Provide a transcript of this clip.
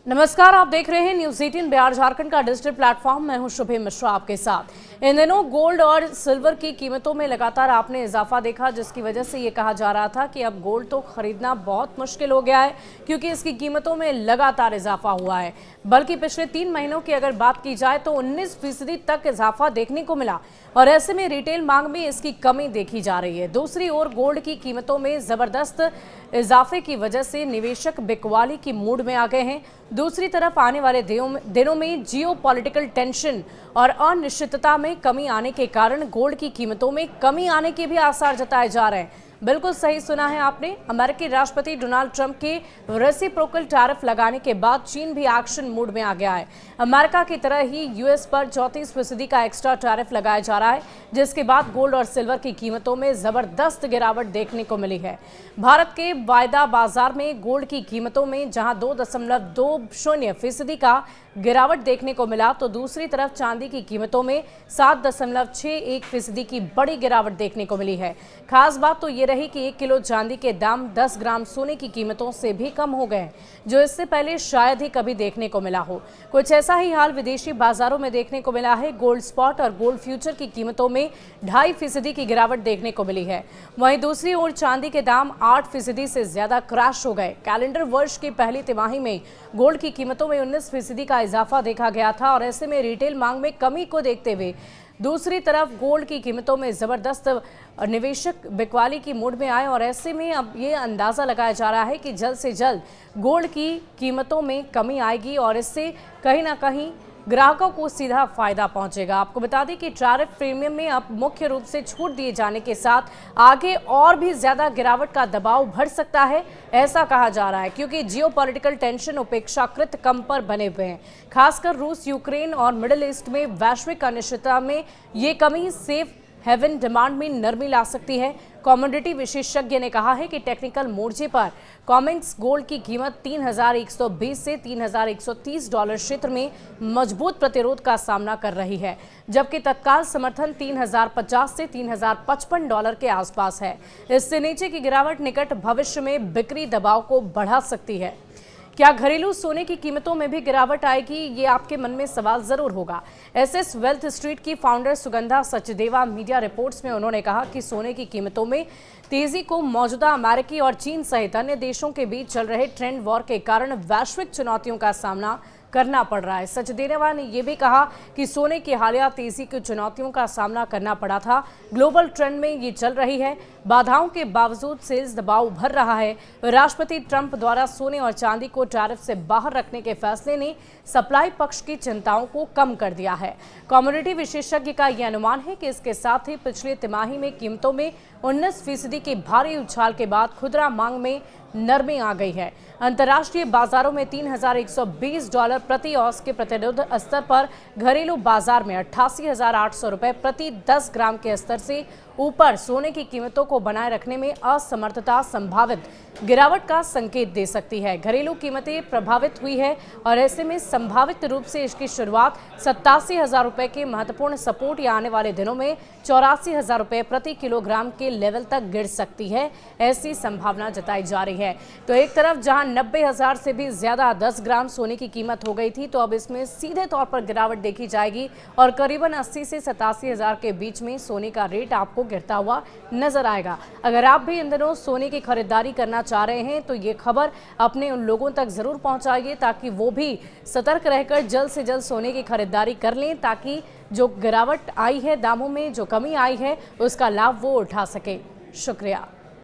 नमस्कार, आप देख रहे हैं न्यूज़ 18 बिहार झारखंड का डिजिटल प्लेटफॉर्म। मैं हूं शुभे मिश्रा आपके साथ। इन दिनों गोल्ड और सिल्वर की कीमतों में लगातार आपने इजाफा देखा, जिसकी वजह से ये कहा जा रहा था कि अब गोल्ड तो खरीदना बहुत मुश्किल हो गया है, क्योंकि इसकी कीमतों में लगातार इजाफा हुआ है। बल्कि पिछले 3 महीनों की अगर बात की जाए तो 19% तक इजाफा देखने को मिला और ऐसे में रिटेल मांग में इसकी कमी देखी जा रही है। दूसरी ओर गोल्ड की कीमतों में जबरदस्त इजाफे की वजह से निवेशक बिकवाली की मूड में आ गए हैं। दूसरी तरफ आने वाले दिनों में जियोपॉलिटिकल टेंशन और अनिश्चितता में कमी आने के कारण गोल्ड की कीमतों में कमी आने के भी आसार जताए जा रहे हैं। बिल्कुल सही सुना है आपने। अमेरिकी राष्ट्रपति डोनाल्ड ट्रंप के रेसिप्रोकल टैरिफ लगाने के बाद चीन भी एक्शन मूड में आ गया है। अमेरिका की तरह ही यूएस पर 34% का एक्स्ट्रा टैरिफ लगाया जा रहा है, जिसके बाद गोल्ड और सिल्वर की कीमतों में जबरदस्त गिरावट देखने को मिली है। भारत के वायदा बाजार में गोल्ड की कीमतों में जहां 2.20% का गिरावट देखने को मिला, तो दूसरी तरफ चांदी की कीमतों में 7.61% की बड़ी गिरावट देखने को मिली है। खास बात तो ये रही कि 1 किलो चांदी के दाम 10 ग्राम सोने की कीमतों से भी कम हो गए, जो इससे पहले शायद ही कभी देखने को मिला हो। कुछ ऐसा ही हाल विदेशी बाजारों में देखने को मिला है। गोल्ड स्पॉट और गोल्ड फ्यूचर की कीमतों में 2.5% की गिरावट देखने को मिली है। वहीं दूसरी ओर चांदी के दाम 8% से ज्यादा क्रैश हो गए। कैलेंडर वर्ष की पहली तिमाही में गोल्ड की कीमतों में 19% का इजाफा देखा गया था और ऐसे में रिटेल मांग में कमी को देखते हुए दूसरी तरफ गोल्ड की कीमतों में जबरदस्त निवेशक बिकवाली की मूड में आए और ऐसे में अब ये अंदाजा लगाया जा रहा है कि जल्द से जल्द गोल्ड की कीमतों में कमी आएगी और इससे कहीं ना कहीं ग्राहकों को सीधा फायदा पहुंचेगा। आपको बता दें कि टैरिफ प्रीमियम में अब मुख्य रूप से छूट दिए जाने के साथ आगे और भी ज्यादा गिरावट का दबाव बढ़ सकता है, ऐसा कहा जा रहा है, क्योंकि जियोपॉलिटिकल टेंशन अपेक्षाकृत कम पर बने हुए हैं। खासकर रूस, यूक्रेन और मिडिल ईस्ट में वैश्विक अनिश्चितता में ये कमी सेफ हेवन डिमांड में नरमी ला सकती है। कमोडिटी विशेषज्ञ ने कहा है कि टेक्निकल मोर्चे पर कॉमेक्स गोल्ड की कीमत 3,120 से 3,130 डॉलर क्षेत्र में मजबूत प्रतिरोध का सामना कर रही है, जबकि तत्काल समर्थन 3,050 से 3,055 डॉलर के आसपास है। इससे नीचे की गिरावट निकट भविष्य में बिक्री दबाव को बढ़ा सकती है। क्या घरेलू सोने की कीमतों में भी गिरावट आएगी, ये आपके मन में सवाल जरूर होगा। एसएस वेल्थ स्ट्रीट की founder Sugandha Sachdeva media reports में उन्होंने कहा कि सोने की कीमतों में तेजी को मौजूदा अमेरिकी और चीन सहित अन्य देशों के बीच चल रहे ट्रेंड वॉर के कारण वैश्विक चुनौतियों का सामना करना पड़ रहा है। सचदेवा ने यह भी कहा कि सोने की हालिया तेजी की चुनौतियों का सामना करना पड़ा था। ग्लोबल ट्रेंड में ये चल रही है। बाधाओं के बावजूद सेल्स दबाव उभर रहा है। राष्ट्रपति ट्रंप द्वारा सोने और चांदी को टैरिफ से बाहर रखने के फैसले ने सप्लाई पक्ष की चिंताओं को कम कर दिया है। कमोडिटी विशेषज्ञ का यह अनुमान है कि इसके साथ ही पिछले तिमाही में कीमतों में 19% के भारी उछाल के बाद खुदरा मांग में नरमी आ गई है। अंतर्राष्ट्रीय बाजारों में 3,120 डॉलर प्रति औंस के प्रतिरोध स्तर पर घरेलू बाजार में 88,800 रुपए प्रति 10 ग्राम के स्तर से ऊपर सोने की कीमतों को बनाए रखने में असमर्थता संभावित गिरावट का संकेत दे सकती है। घरेलू कीमतें प्रभावित हुई है और ऐसे में संभावित रूप से इसकी शुरुआत 87,000 रुपए के महत्वपूर्ण सपोर्ट या आने वाले दिनों में 84,000 रुपए प्रति किलोग्राम के लेवल तक गिर सकती है, ऐसी संभावना जताई जा रही है। तो एक तरफ जहां 90,000 से भी ज्यादा 10 ग्राम सोने की कीमत हो गई थी, तो अब इसमें सीधे तौर पर गिरावट देखी जाएगी और करीबन 80 से 87,000 के बीच में सोने का रेट आपको गिरता हुआ नजर आएगा। अगर आप भी इन दिनों सोने की खरीदारी करना चाह रहे हैं तो ये खबर अपने उन लोगों तक जरूर पहुंचाइए, ताकि वो भी सतर्क रहकर जल्द से जल्द सोने की खरीदारी कर लें, ताकि जो गिरावट आई है दामों में, जो कमी आई है, उसका लाभ वो उठा सके। शुक्रिया।